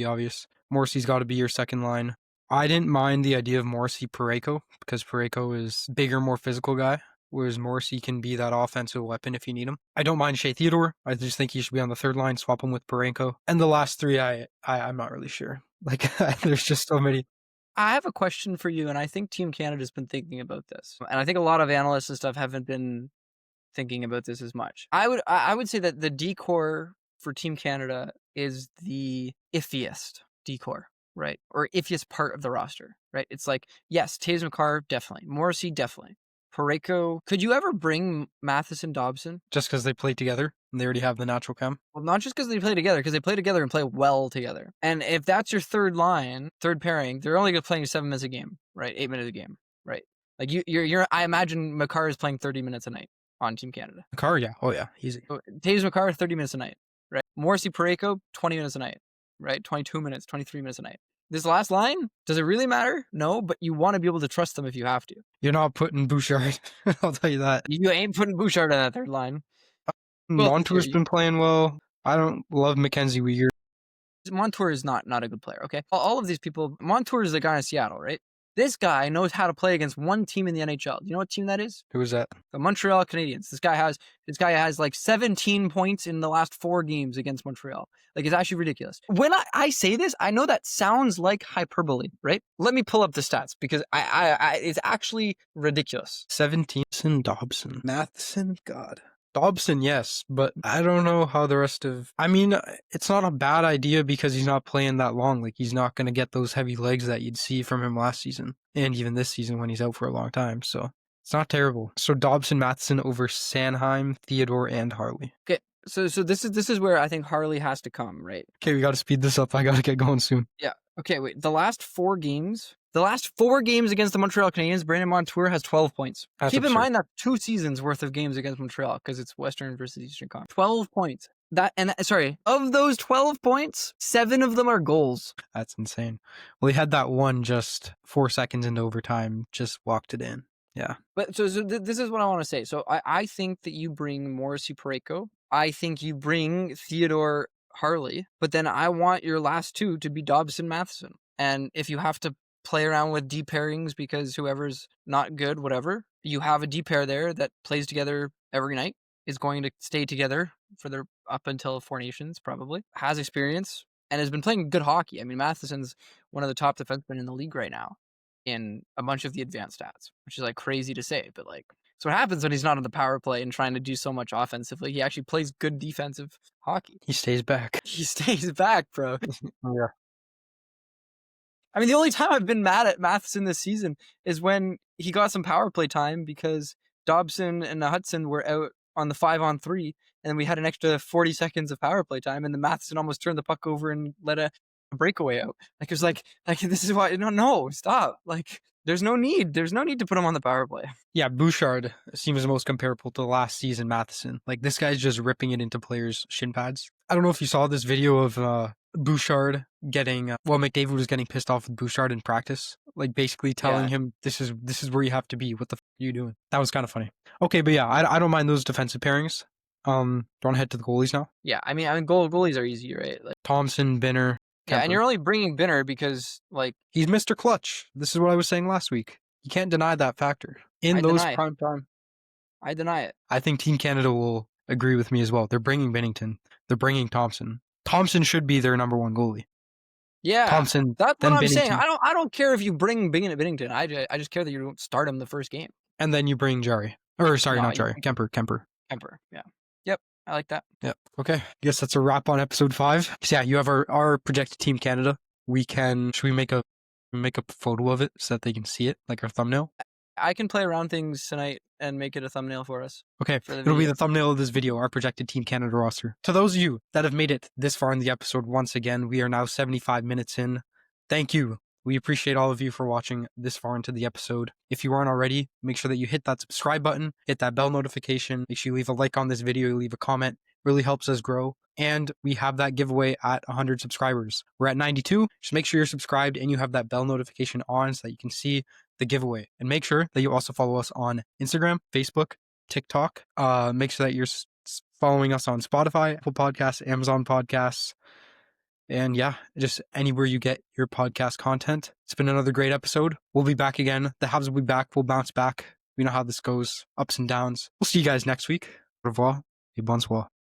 S1: obvious. Morrissey's got to be your second line. I didn't mind the idea of Morrissey Parayko because Parayko is bigger, more physical guy, whereas Morrissey can be that offensive weapon if you need him. I don't mind Shea Theodore. I just think he should be on the third line, swap him with Parayko. And the last 3, I'm not really sure. Like, there's just so many.
S2: I have a question for you, and I think Team Canada's been thinking about this. And I think a lot of analysts and stuff haven't been thinking about this as much. I would say that the decor for Team Canada is the iffiest decor, right? Or iffiest part of the roster, right? It's like, yes, Taze McCarr, definitely. Morrissey, definitely. Parayko. Could you ever bring Matheson Dobson?
S1: Just because they play together and they already have the natural chem?
S2: Well, not just because they play together, because they play together and play well together. And if that's your third line, third pairing, they're only playing 7 minutes a game, right? 8 minutes a game, right? Like you're. I imagine McCarr is playing 30 minutes a night on Team Canada.
S1: McCarr, yeah. Oh, yeah. Easy.
S2: Taves McCarr, 30 minutes a night, right? Morrissey Parayko, 20 minutes a night, right? 22 minutes, 23 minutes a night. This last line, does it really matter? No, but you want to be able to trust them if you have to.
S1: You're not putting Bouchard. I'll tell you that.
S2: You ain't putting Bouchard on that third line.
S1: Montour's been playing well. I don't love Mackenzie Weegar.
S2: Montour is not a good player, okay? All of these people, Montour is the guy in Seattle, right? This guy knows how to play against one team in the NHL. Do you know what team that is?
S1: Who is that?
S2: The Montreal Canadiens. This guy has like 17 points in the last 4 games against Montreal. Like, it's actually ridiculous. When I say this, I know that sounds like hyperbole, right? Let me pull up the stats because I it's actually ridiculous.
S1: 17. Dobson. Matheson? God. Dobson, yes, but I don't know how the rest of... I mean, it's not a bad idea because he's not playing that long. Like, he's not going to get those heavy legs that you'd see from him last season, and even this season when he's out for a long time, so it's not terrible. So Dobson, Matheson over Sanheim, Theodore, and Harley.
S2: Okay, so this is where I think Harley has to come, right?
S1: Okay, we got to speed this up. I got to get going soon.
S2: Yeah. Okay, wait. The last 4 games against the Montreal Canadiens, Brandon Montour has 12 points.
S1: That's
S2: Keep in
S1: absurd.
S2: mind that 2 seasons worth of games against Montreal because it's Western versus Eastern Conference. 12 points. Of those 12 points, 7 of them are goals.
S1: That's insane. Well, he had that one just 4 seconds into overtime, just walked it in. Yeah.
S2: But this is what I want to say. So I think that you bring Morrissey Parayko. I think you bring Theodore Harley. But then I want your last 2 to be Dobson Matheson. And if you have to play around with D pairings because whoever's not good, whatever, you have a D pair there that plays together every night, is going to stay together for their up until 4 Nations, probably, has experience, and has been playing good hockey. I mean, Matheson's one of the top defensemen in the league right now in a bunch of the advanced stats, which is like crazy to say, but like, so what happens when he's not on the power play and trying to do so much offensively? He actually plays good defensive hockey.
S1: He stays back.
S2: He stays back, bro.
S1: Yeah.
S2: I mean, the only time I've been mad at Matheson this season is when he got some power play time because Dobson and Hudson were out on the 5-on-3, and then we had an extra 40 seconds of power play time, and the Matheson almost turned the puck over and let a breakaway out. Like, it was like this is why, no, stop. Like, there's no need to put him on the power play.
S1: Yeah, Bouchard seems most comparable to last season Matheson. Like, this guy's just ripping it into players' shin pads. I don't know if you saw this video of Bouchard getting McDavid was getting pissed off with Bouchard in practice, like basically telling him this is where you have to be. What the f are you doing? That was kind of funny. Okay, but yeah, I don't mind those defensive pairings. Do you want to head to the goalies now?
S2: Yeah, I mean goalies are easy, right? Like,
S1: Thompson, Binner,
S2: yeah,
S1: Kemper.
S2: and you're only bringing Binner because, like,
S1: he's Mr. Clutch. This is what I was saying last week. You can't deny that factor in those prime time.
S2: I deny it.
S1: I think Team Canada will agree with me as well. They're bringing Binnington. They're bringing Thompson. Thompson should be their number one goalie.
S2: Yeah,
S1: Thompson.
S2: That's what I'm
S1: Binnington.
S2: saying. I don't care if you bring Binnington. I just care that you don't start him the first game.
S1: And then you bring Jarry. Or sorry, not Jarry. Kemper.
S2: Yeah. Yep. I like that.
S1: Yep. Okay. I guess that's a wrap on episode 5. So yeah, you have our projected Team Canada. Should we make a photo of it so that they can see it, like our thumbnail?
S2: I can play around things tonight and make it a thumbnail for us.
S1: Okay, it'll be the thumbnail of this video, our projected Team Canada roster. To those of you that have made it this far in the episode, once again, we are now 75 minutes in. Thank you. We appreciate all of you for watching this far into the episode. If you aren't already, make sure that you hit that subscribe button, hit that bell notification, make sure you leave a like on this video, leave a comment. Really helps us grow. And we have that giveaway at 100 subscribers. We're at 92. Just make sure you're subscribed and you have that bell notification on so that you can see the giveaway. And make sure that you also follow us on Instagram, Facebook, TikTok. Make sure that you're following us on Spotify, Apple Podcasts, Amazon Podcasts, and yeah, just anywhere you get your podcast content. It's been another great episode. We'll be back again. The Habs will be back. We'll bounce back. We know how this goes, ups and downs. We'll see you guys next week. Au revoir et bonsoir.